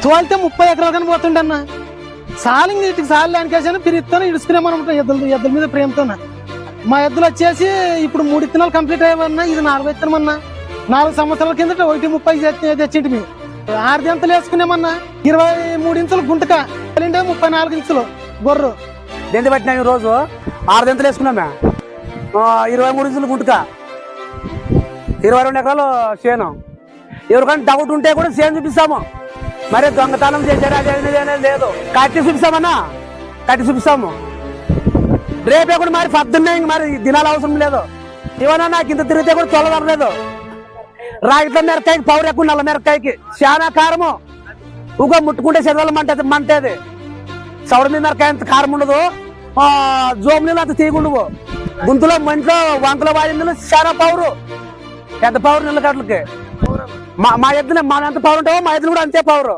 తోలితే 30 ఎకరాలు కానీ పోతుండే అన్న. సాలింగ్ ఇటుకి సాలి దానికేసాను పిరిస్తాను ఇడుచుకునేమనుకుంటా ఎద్దుల మీద ప్రేమతో. మా ఎద్దులు వచ్చేసి ఇప్పుడు 3 విత్తనాలు కంప్లీట్ అయ్యమన్నా. ఇది 4వ విత్తనం అన్నా. 4 సంవత్సరాల కిందట 1.30 తెచ్చింటి మీ 6 దింతలు వేసుకునేమన్నా. 23 ఇంచులు గుంటక 34 ఇంచులు గొర్రు దెంత పట్టినా రోజు 6 దింతలు వేసుకున్నామే. 23 ఇంచులు గుంటక 22 ఎకరాలు చేను. ఎవరికైనా డౌట్ ఉంటే కూడా చేను చూపిస్తాము. మరి దొంగతనం చేశారు అనేది లేదు. కట్టి చూపిస్తామన్నా, కట్టి చూపిస్తాము. రేపే కూడా మరి పొద్దున్నే మరి దినాలు అవసరం లేదు. ఇవన్నా నాకు ఇంత తిరిగితే కూడా తొలదరలేదు. రాగిట్ల మిరకాయకి పౌరు ఎక్కువ, నల్ల మిరకాయకి చాలా కారము. ఊగా ముట్టుకుంటే శరీరాలు మంటేది. సౌడ మీద మిరకాయ అంత కారం ఉండదు, జోము నీళ్ళు అంత తీగుండవు. గుంతులో మంట్లో వంకలో వాడిందులో చాలా పౌరు, పెద్ద పౌరు నీళ్ళ కట్లకి. మా ఎద్దున మన ఎంత పౌరు ఉంటావో మా ఎద్దులు కూడా అంతే పౌరు.